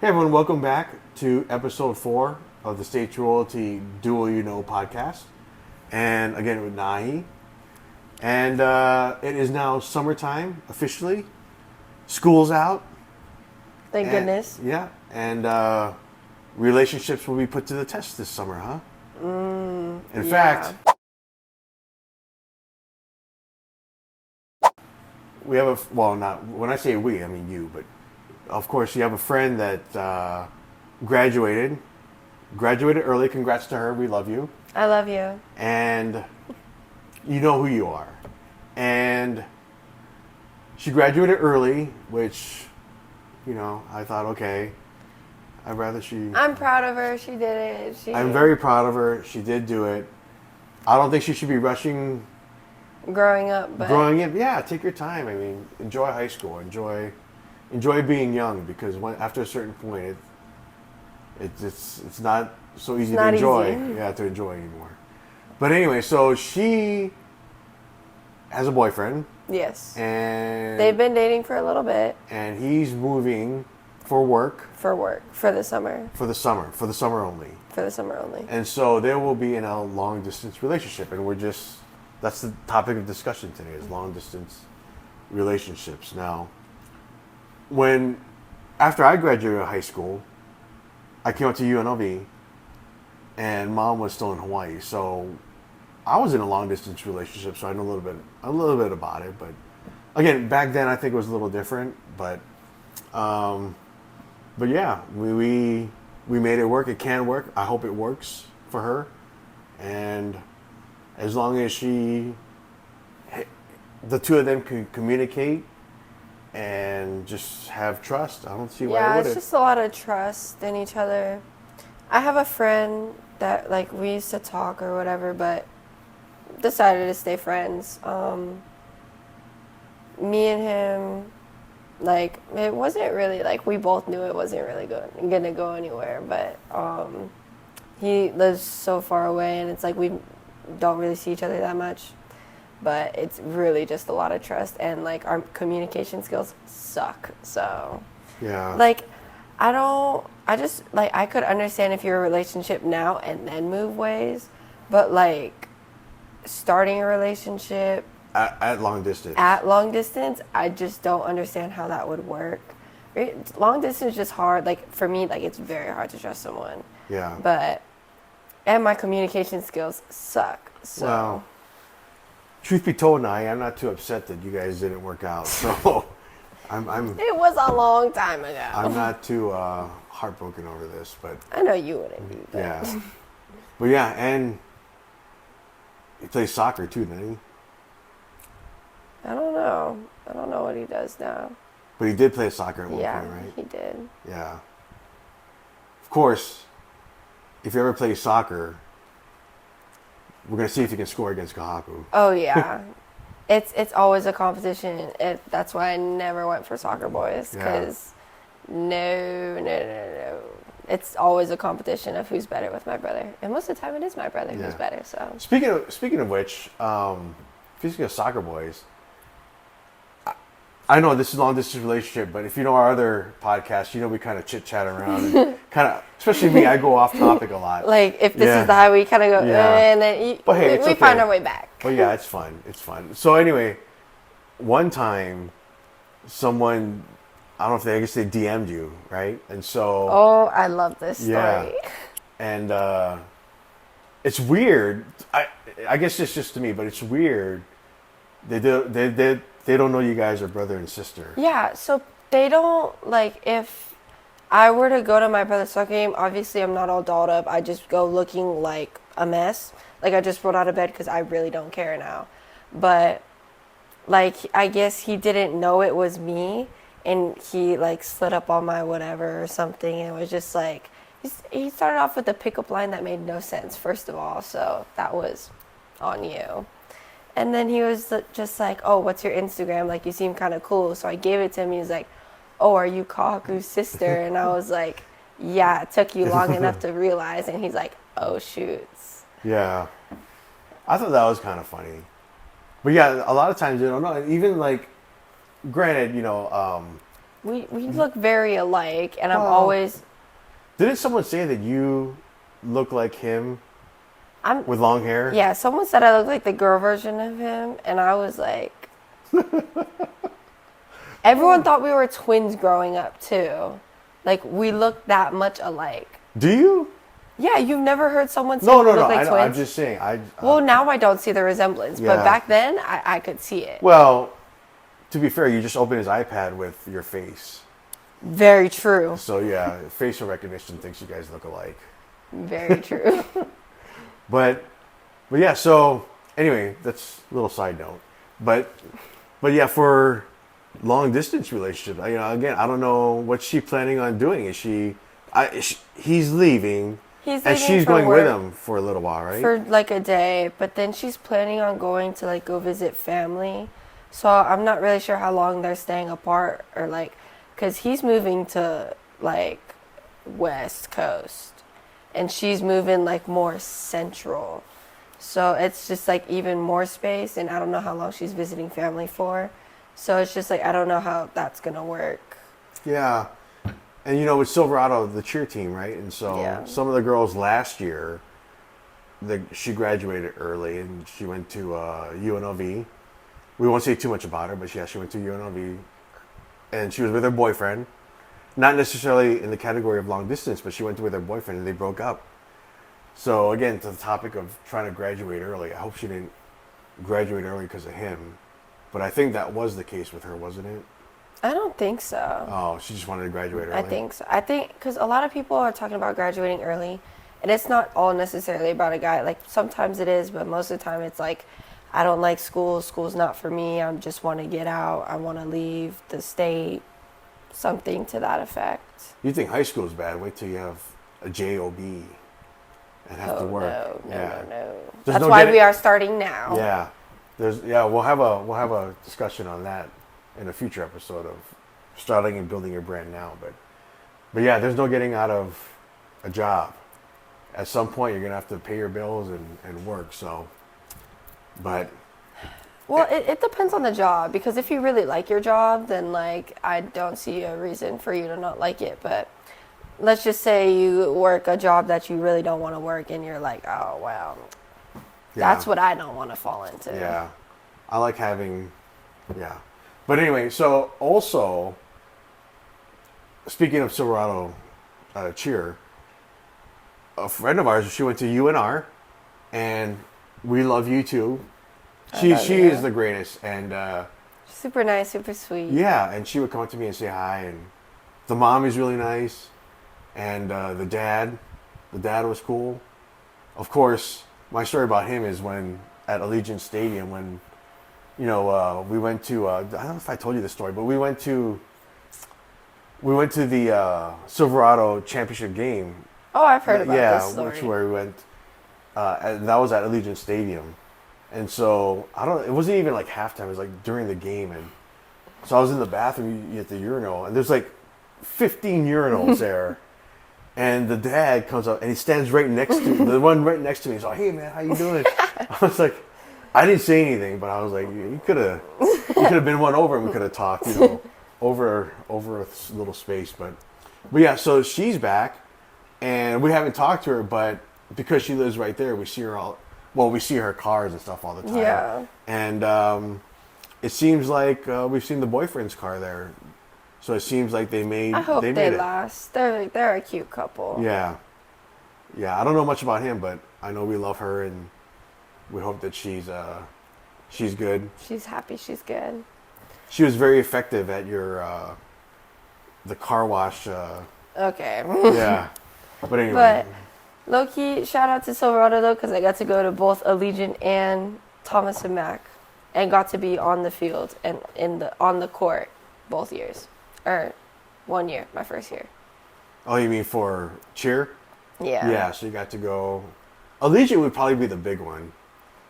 Hey everyone, welcome back to episode 4 of the States Royalty Dual You Know podcast. And again with Nahi. And it is now summertime officially. School's out. Thank goodness. Yeah. And relationships will be put to the test this summer, huh? In fact, we have when I say we, I mean you, but of course you have a friend that graduated early. Congrats to her. We love you. I love you. And you know who you are. And she graduated early, which, I thought, okay, I'd rather she... I'm proud of her. She did it. I'm very proud of her. She did do it. I don't think she should be rushing... Growing up, but... Growing up, yeah, take your time. I mean, enjoy high school. Enjoy being young, because after a certain point, it's not so easy to enjoy. Yeah, to enjoy anymore. But anyway, so she has a boyfriend. Yes. And they've been dating for a little bit. And he's moving for work. For the summer. For the summer only. For the summer only. And so they will be in a long distance relationship, and that's the topic of discussion today, is long distance relationships. Now, after I graduated high school, I came up to UNLV, and Mom was still in Hawaii, so I was in a long distance relationship, so I know a little bit about it. But again, back then I think it was a little different. But yeah, we made it work. It can work. I hope it works for her, and as long as the two of them can communicate and just have trust, I don't see why it wouldn't. Yeah, it's just a lot of trust in each other. I have a friend that, we used to talk or whatever, but decided to stay friends. Me and him, it wasn't really, we both knew it wasn't really gonna go anywhere, but he lives so far away, and it's we don't really see each other that much. But it's really just a lot of trust, and our communication skills suck. So yeah, I could understand if you're in a relationship now and then move ways, but starting a relationship at long distance. I just don't understand how that would work. Long distance is just hard. For me, it's very hard to trust someone. Yeah. And my communication skills suck. So. Well, truth be told, I'm not too upset that you guys didn't work out. So, I'm. It was a long time ago. I'm not too heartbroken over this, but I know you wouldn't be. But. Yeah. But yeah, and he plays soccer too, doesn't he? I don't know what he does now. But he did play soccer at one point, right? Yeah, he did. Yeah. Of course, if you ever play soccer, we're going to see if you can score against Kahaku. Oh, yeah. It's always a competition. That's why I never went for soccer boys, because no. It's always a competition of who's better with my brother. And most of the time it is my brother who's better. So Speaking of which, speaking of soccer boys, I know this is a long distance relationship, but if you know our other podcasts, we kind of chit chat around, and kind of, especially me, I go off topic a lot. If this is the highway, we kind of go, and then we find our way back. But yeah, it's fun. It's fun. So anyway, one time, someone, I don't know I guess they DM'd you, right? And so. Oh, I love this story. Yeah. And it's weird. I guess it's just to me, but it's weird. They don't know you guys are brother and sister. Yeah, so they don't, if I were to go to my brother's soccer game, obviously I'm not all dolled up. I just go looking like a mess. I just rolled out of bed because I really don't care now. But, I guess he didn't know it was me, and he, slid up on my whatever or something, and it was just, he started off with a pickup line that made no sense, first of all, so that was on you. And then he was just oh, what's your Instagram? You seem kind of cool. So I gave it to him. He was like, oh, are you Kahaku's sister? And I was like, yeah, it took you long enough to realize. And he's like, oh, shoots. Yeah. I thought that was kind of funny. But yeah, a lot of times they don't know. Even granted, we look very alike, and I'm Oh. always Didn't someone say that you look like him I'm with long hair? yeah. Someone said I look like the girl version of him, and I was like, everyone thought we were twins growing up too. Like we look that much alike. Do you? Yeah, you've never heard someone say No, we no, look no. like I know, twins? I'm just saying. Well, now I don't see the resemblance, Yeah. but back then I could see it. Well, to be fair, you just open his iPad with your face. Very true. So yeah, facial recognition thinks you guys look alike. Very true. But yeah. So anyway, that's a little side note. But yeah, for long distance relationship, again, I don't know what she's planning on doing. Is he's leaving. He's And leaving she's for going with work him for a little while, right? for like a day, but then she's planning on going to like go visit family. So I'm not really sure how long they're staying apart or like, cause he's moving to like West Coast, and she's moving like more central. So it's just like even more space, and I don't know how long she's visiting family for. So it's just like I don't know how that's gonna work. Yeah. And with Silverado, the cheer team, right? And so Yeah. some of the girls last year, she graduated early and she went to UNLV. We won't say too much about her, but yeah, she went to UNLV. And she was with her boyfriend. Not necessarily in the category of long distance, but she went with her boyfriend and they broke up. So again, to the topic of trying to graduate early, I hope she didn't graduate early because of him. But I think that was the case with her, wasn't it? I don't think so. Oh, she just wanted to graduate early? I think so. I think because a lot of people are talking about graduating early, and it's not all necessarily about a guy. Like sometimes it is, but most of the time it's like, I don't like school. School's not for me. I just want to get out. I want to leave the state. Something to that effect. You think high school is bad? Wait till you have a job and have to work. No. There's That's no why getting- we are starting now. Yeah, we'll have a discussion on that in a future episode of starting and building your brand now. But yeah, there's no getting out of a job. At some point, you're gonna have to pay your bills and work. So, but Well, it depends on the job, because if you really like your job, then like I don't see a reason for you to not like it. But let's just say you work a job that you really don't want to work, and you're like, oh wow, that's what I don't want to fall into. Yeah, I like having, yeah. But anyway, so also, speaking of Silverado cheer, a friend of ours, she went to UNR, and we love you too. She is the greatest, and Super nice, super sweet. yeah, and she would come up to me and say hi, and the mom is really nice, and the dad was cool. Of course, my story about him is when at Allegiant Stadium when we went to I don't know if I told you this story, but we went to the Silverado championship game. Oh, I've heard about this story. Yeah, where we went. And that was at Allegiant Stadium, and so it wasn't even like halftime. It was like during the game, and so I was in the bathroom at the urinal, and there's like 15 urinals there, and the dad comes up and he stands right next to the one right next to me. He's like, "Hey man, how you doing?" I was like, I didn't say anything, but I was like, "You could have been one over, and we could have talked, over a little space." But yeah, so she's back, and we haven't talked to her, but because she lives right there, we see her we see her cars and stuff all the time. Yeah. And it seems like we've seen the boyfriend's car there, so it seems like they made. I hope they they made last. They're a cute couple. Yeah, I don't know much about him, but I know we love her, and we hope that she's good. She's happy. She's good. She was very effective at your the car wash. Okay. Yeah, but anyway. But low-key, shout out to Silverado though, because I got to go to both Allegiant and Thomas and Mack, and got to be on the field and on the court both years, or 1 year, my first year. Oh, you mean for cheer? Yeah. Yeah, so you got to go. Allegiant would probably be the big one.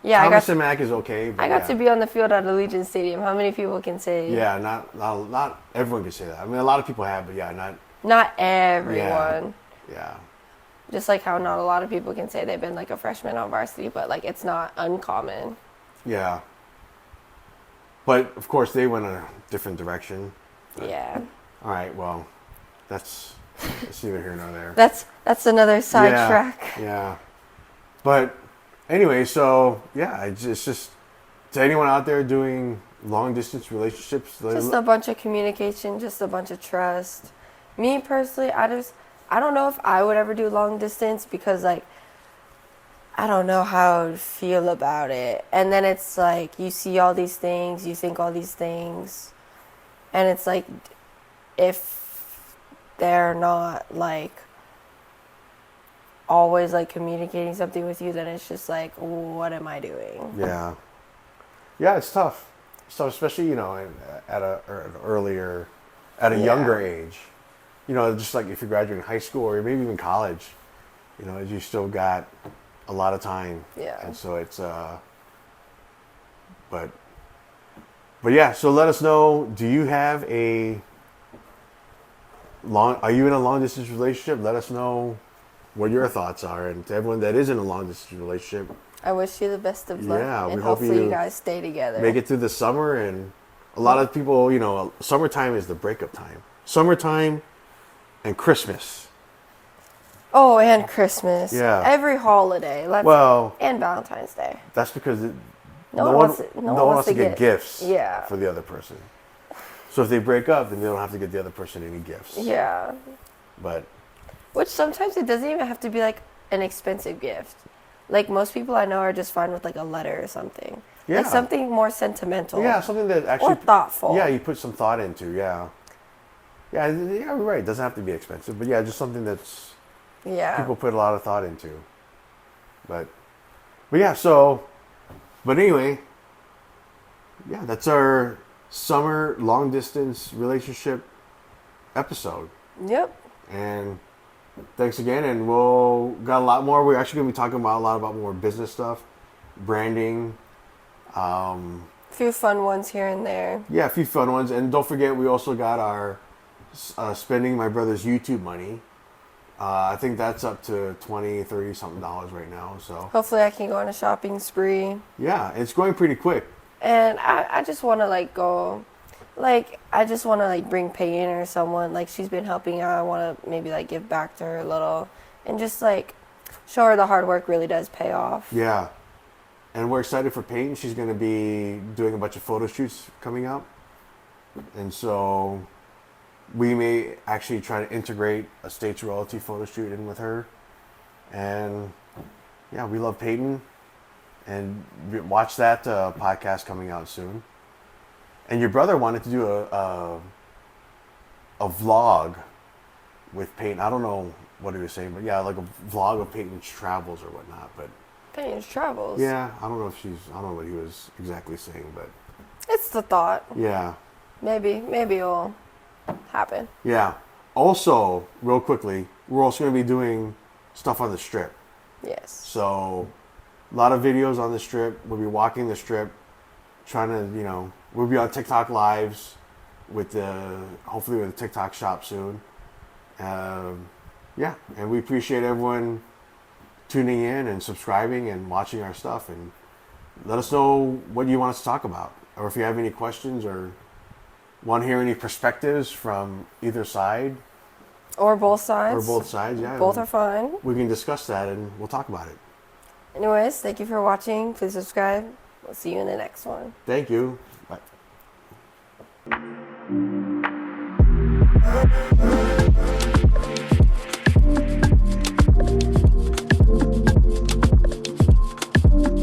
Yeah, Thomas and Mack is okay. But I got to be on the field at Allegiant Stadium. How many people can say? Yeah, not everyone can say that. I mean, a lot of people have, but yeah, Not everyone. Yeah. Just like how not a lot of people can say they've been like a freshman on varsity, but like it's not uncommon. Yeah. But of course, they went a different direction. Yeah. All right. Well, that's neither here nor there. That's another sidetrack. Yeah. But anyway, so yeah, it's just to anyone out there doing long distance relationships. Just a bunch of communication, just a bunch of trust. Me personally, I don't know if I would ever do long distance because like I don't know how I would feel about it. And then it's like you see all these things, you think all these things, and it's like if they're not like always like communicating something with you, then it's just like, what am I doing? Yeah. Yeah, it's tough. So especially, at a younger age, just like if you're graduating high school or maybe even college, you still got a lot of time. Yeah. And so it's, but yeah, so let us know, are you in a long distance relationship? Let us know what your thoughts are. And to everyone that is in a long distance relationship, I wish you the best of luck. Yeah, we and hope hopefully you you guys stay together. make it through the summer. And a lot of people, summertime is the breakup time. Summertime and Christmas. Oh, and Christmas. Yeah. Every holiday. And Valentine's Day. That's because no one wants to get gifts Yeah. for the other person. So if they break up, then they don't have to get the other person any gifts. Yeah. But which sometimes it doesn't even have to be like an expensive gift. Like most people I know are just fine with like a letter or something. Yeah. Like something more sentimental. Yeah, something that actually or thoughtful. Yeah, you put some thought into. Yeah. Yeah, you're right. It doesn't have to be expensive, but yeah, just something that's people put a lot of thought into. But yeah, but anyway, yeah, that's our summer long distance relationship episode. Yep. And thanks again, and we'll got a lot more. We're actually going to be talking about a lot about more business stuff, branding. A few fun ones here and there. Yeah, a few fun ones. And don't forget, we also got our spending my brother's YouTube money. I think that's up to $20, $30 something right now. So hopefully I can go on a shopping spree. Yeah, it's going pretty quick. And I just want to go. I just want to bring Peyton or someone. She's been helping out. I want to maybe give back to her a little and just show her the hard work really does pay off. Yeah. And we're excited for Peyton. She's going to be doing a bunch of photo shoots coming up. And so we may actually try to integrate a States Royalty photo shoot in with her. And yeah, we love Peyton. And watch that podcast coming out soon. And your brother wanted to do a vlog with Peyton. I don't know what he was saying, but yeah, like a vlog of Peyton's travels or whatnot. But Peyton's travels. Yeah, I don't know what he was exactly saying, but it's the thought. Yeah. Maybe it'll happen. Yeah. Also, real quickly, we're also going to be doing stuff on the Strip. Yes. So, a lot of videos on the Strip. We'll be walking the Strip, trying to, we'll be on TikTok lives hopefully with a TikTok shop soon. Yeah, and we appreciate everyone tuning in and subscribing and watching our stuff. And let us know what you want us to talk about, or if you have any questions or want to hear any perspectives from either side. Or both sides. Yeah. Both are fine. We can discuss that and we'll talk about it. Anyways, thank you for watching. Please subscribe. We'll see you in the next one. Thank you. Bye.